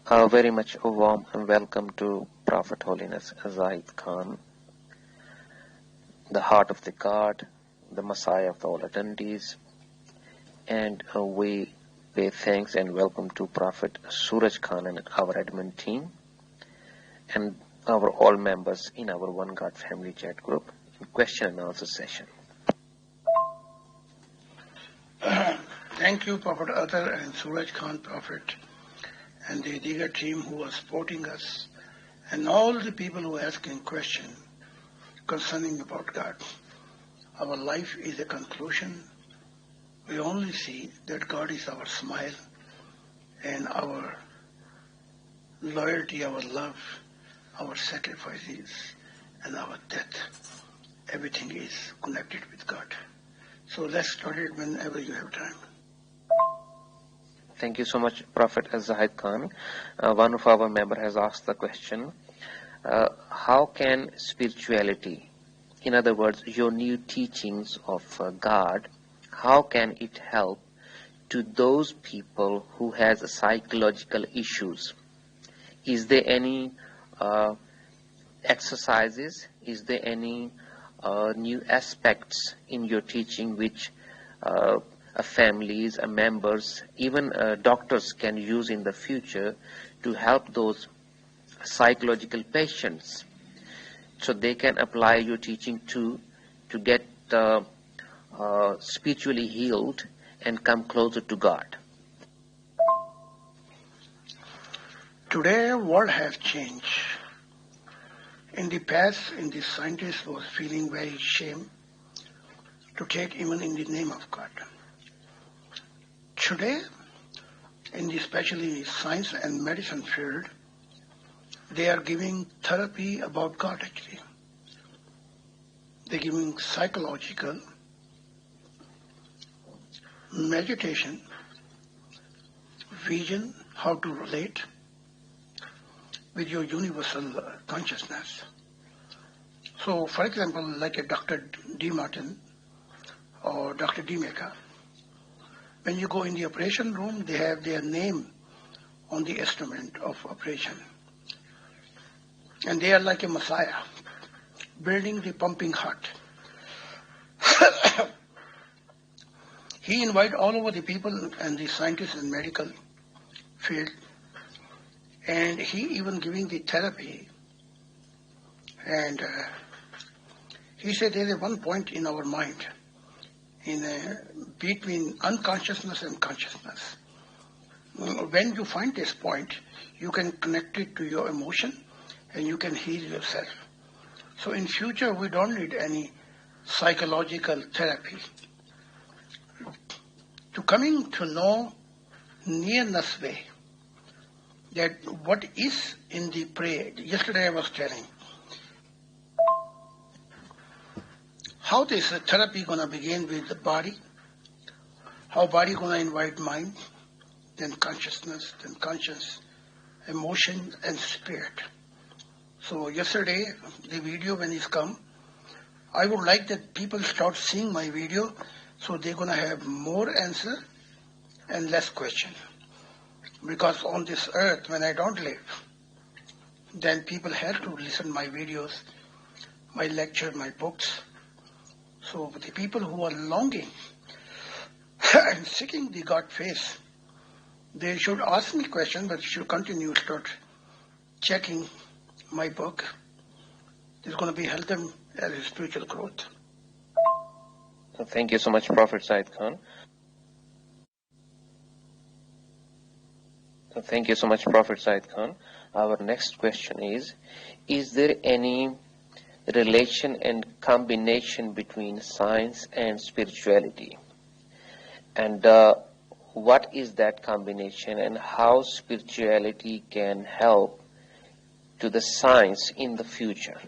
Very much a warm welcome to Prophet Holiness Zahid Khan, the heart of the God, the Messiah of all eternities, and we pay thanks and welcome to Prophet Suraj Khan and our admin team, and our all members in our One God Family chat group in question and answer session. Thank you, Prophet Athar and Suraj Khan Prophet, and the Diga team who are supporting us, and all the people who are asking questions concerning about God. Our life is a conclusion. We only see that God is our smile and our loyalty, our love, our sacrifices, and our death. Everything is connected with God. So let's start it whenever you have time. Thank you so much, Prophet Zahid Khan. One of our members has asked the question, how can spirituality, in other words, your new teachings of God, how can it help to those people who has psychological issues? Is there any exercises? Is there any new aspects in your teaching which families, members, even doctors can use in the future to help those psychological patients, so they can apply your teaching to get spiritually healed and come closer to God? Today, world has changed. In the past, the scientists was feeling very shame to take even in the name of God. Today, especially science and medicine field, they are giving therapy about God actually. They're giving psychological, meditation, vision, how to relate with your universal consciousness. So, for example, like a Dr. D. Martin or Dr. D. Mecca, when you go in the operation room, they have their name on the instrument of operation. And they are like a messiah, building the pumping heart. He invite all over the people and the scientists and medical field, and he even giving the therapy. And he said there is one point in our mind, between unconsciousness and consciousness. When you find this point, you can connect it to your emotion and you can heal yourself. So in future, we don't need any psychological therapy. To coming to know nearness way, that what is in the prayer. Yesterday I was telling how this therapy going to begin with the body, how body going to invite mind, then consciousness, then conscience, emotion, and spirit. So yesterday, the video when it's come, I would like that people start seeing my video, so they're going to have more answer and less question. Because on this earth, when I don't live, then people have to listen my videos, my lecture, my books. So the people who are longing and seeking the God face, they should ask me questions, but should continue to start checking my book. It's going to be help them as a spiritual growth. Thank you so much, Prophet Zahid Khan. Thank you so much, Prophet Zahid Khan. Our next question is there any relation and combination between science and spirituality? And what is that combination, and how spirituality can help to the science in the future?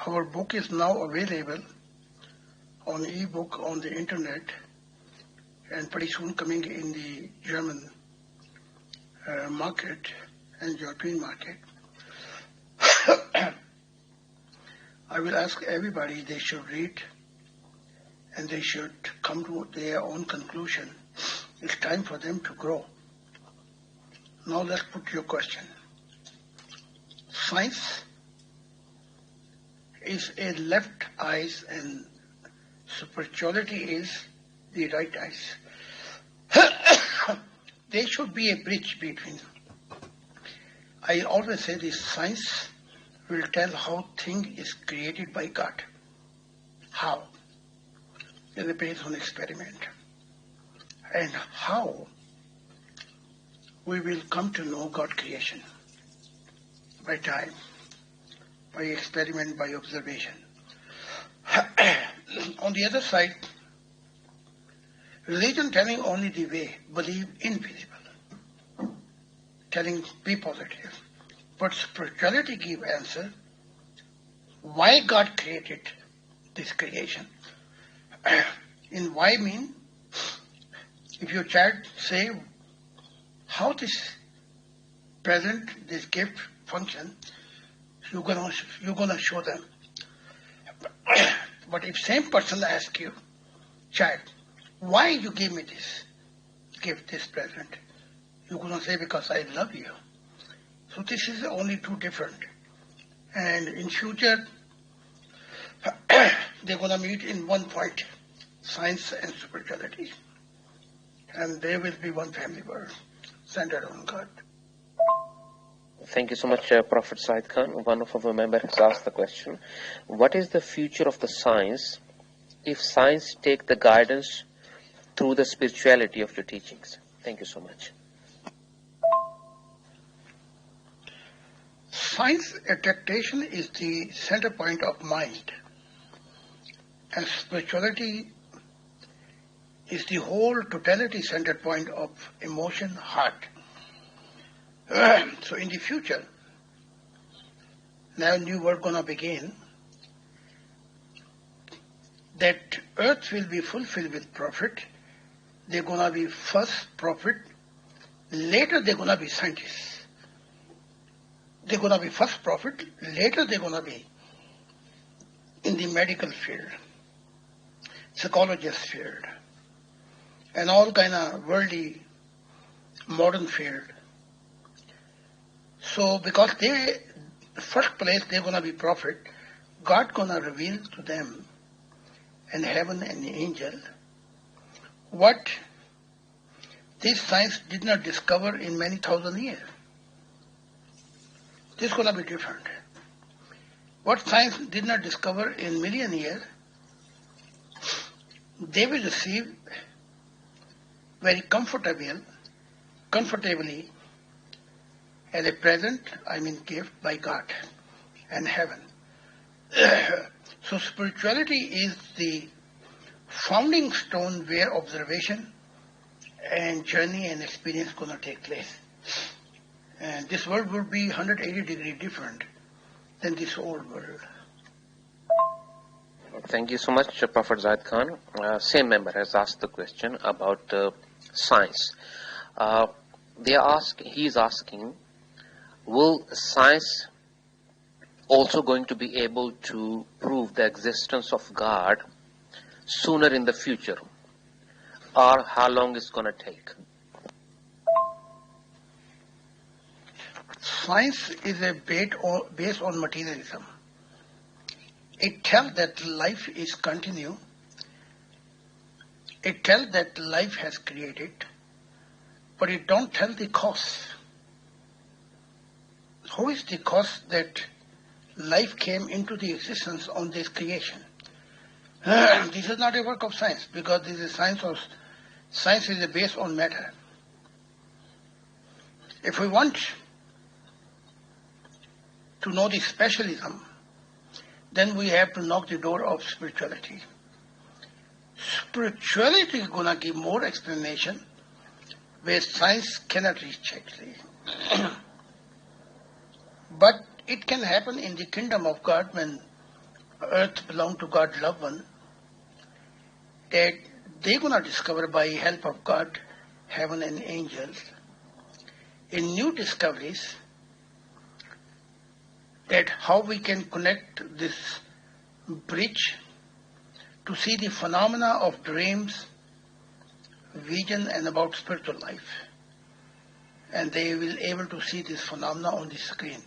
Our book is now available on e-book on the internet, and pretty soon coming in the German market and European market. I will ask everybody they should read and they should come to their own conclusion It's time for them to grow. Now let's put your question. Science is a left eyes and spirituality is the right eyes. There should be a bridge between. I always say this: science will tell how thing is created by God. How? It is based on experiment. And how we will come to know God creation by time, by experiment, by observation. On the other side, religion telling only the way, believe invisible, telling be positive. But spirituality give answer why God created this creation. In why mean, if your child say how this present, this gift function, you're gonna show them. But if same person asks you, child, why you give me this gift, this present, you're gonna say because I love you. So this is only two different. And in future, they're gonna meet in one point, science and spirituality. And there will be one family world centered on God. Thank you so much, Prophet Zahid Khan. One of our members has asked the question, what is the future of the science if science take the guidance through the spirituality of your teachings? Thank you so much. Science adaptation is the center point of mind, and spirituality is the whole totality center point of emotion, heart. So in the future, now new world gonna begin, that earth will be fulfilled with prophet. They're gonna be first prophet, later they're gonna be scientists. They're gonna be first prophet, later they're gonna be in the medical field, psychologist field, and all kind of worldly modern field. So because they, first place they're gonna be prophet, God gonna reveal to them and heaven and the angel what this science did not discover in many thousand years. This is gonna be different. What science did not discover in million years, they will receive very comfortably as a present, I mean gift by God and heaven. So spirituality is the founding stone where observation and journey and experience going to take place. And this world would be 180 degrees different than this old world. Thank you so much, Prophet Zahid Khan. Same member has asked the question about science. He is asking, will science also going to be able to prove the existence of God sooner in the future, or how long it's going to take? Science is a based on materialism. It tells that life is continue. It tells that life has created, but it don't tell the cause. Who is the cause that life came into the existence on this creation? This is not a work of science, because this is science is based on matter. If we want to know the specialism, then we have to knock the door of spirituality. Spirituality is going to give more explanation where science cannot reach actually. But it can happen in the kingdom of God when earth belongs to God's loved one, that they're going to discover by help of God, heaven and angels, in new discoveries, that how we can connect this bridge to see the phenomena of dreams vision and about spiritual life. And they will able to see this phenomena on the screen,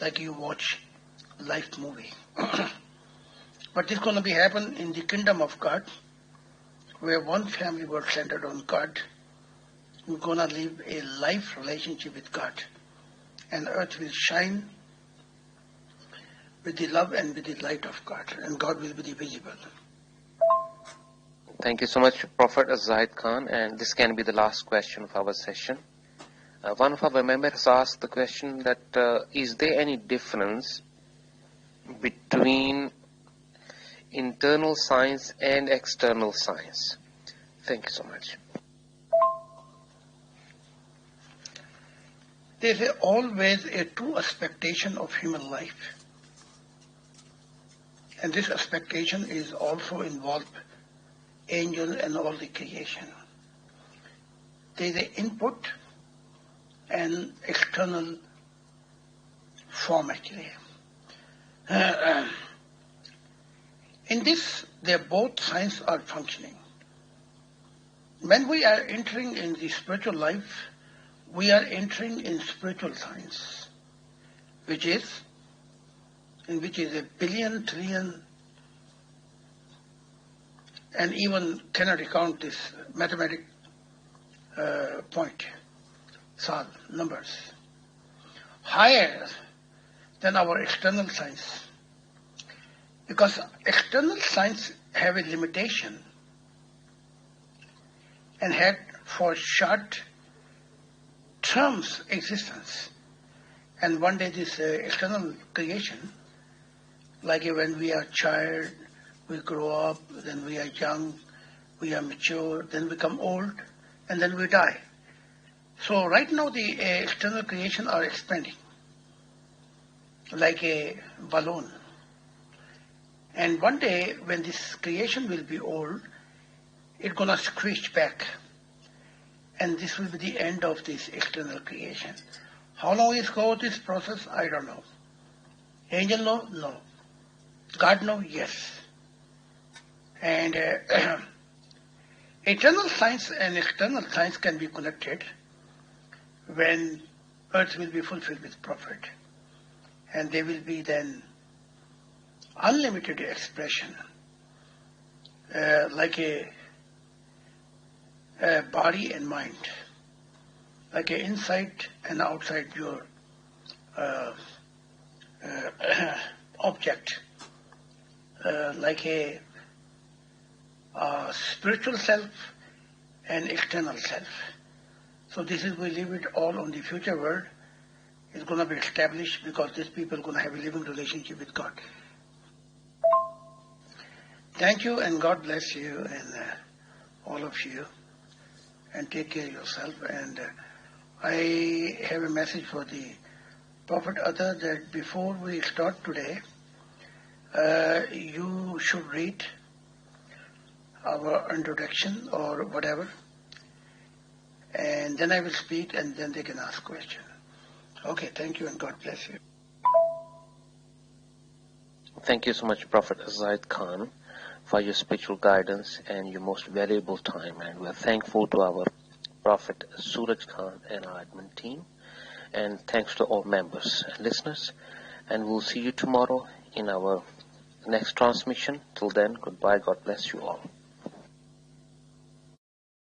like you watch life movie. But this is going to be happen in the kingdom of God, where one family was centered on God. We're going to live a life relationship with God, and earth will shine with the love and with the light of God, and God will be visible. Thank you so much, Prophet Zahid Khan, and this can be the last question of our session. One of our members asked the question that is there any difference between internal science and external science? Thank you so much. There is always a true expectation of human life. And this expectation is also involved angel and all the creation. There is an input and external form actually. In this, they both science are functioning. When we are entering in the spiritual life, we are entering in spiritual science, which is a billion, trillion, and even cannot recount this mathematic point, solve numbers, higher than our external science. Because external science have a limitation and had for short terms existence. And one day this external creation, like when we are child, we grow up, then we are young, we are mature, then we become old, and then we die. So right now the external creation are expanding like a balloon. And one day when this creation will be old, it's gonna squish back. And this will be the end of this external creation. How long is go this process? I don't know. Angel know? No. God know? Yes. And eternal science and external science can be connected when earth will be fulfilled with prophet. And there will be then unlimited expression, like a body and mind, like a inside and outside your object, like a spiritual self and external self. So this is, we leave it all on the future world. It's going to be established because these people are going to have a living relationship with God. Thank you, and God bless you and all of you, and take care of yourself. And I have a message for the Prophet Other that before we start today, you should read our introduction or whatever, and then I will speak, and then they can ask questions. Okay, thank you, and God bless you. Thank you so much, Prophet Zahid Khan, for your spiritual guidance and your most valuable time. And we're thankful to our Prophet Suraj Khan and our admin team. And thanks to all members and listeners. And we'll see you tomorrow in our next transmission. Till then, goodbye. God bless you all.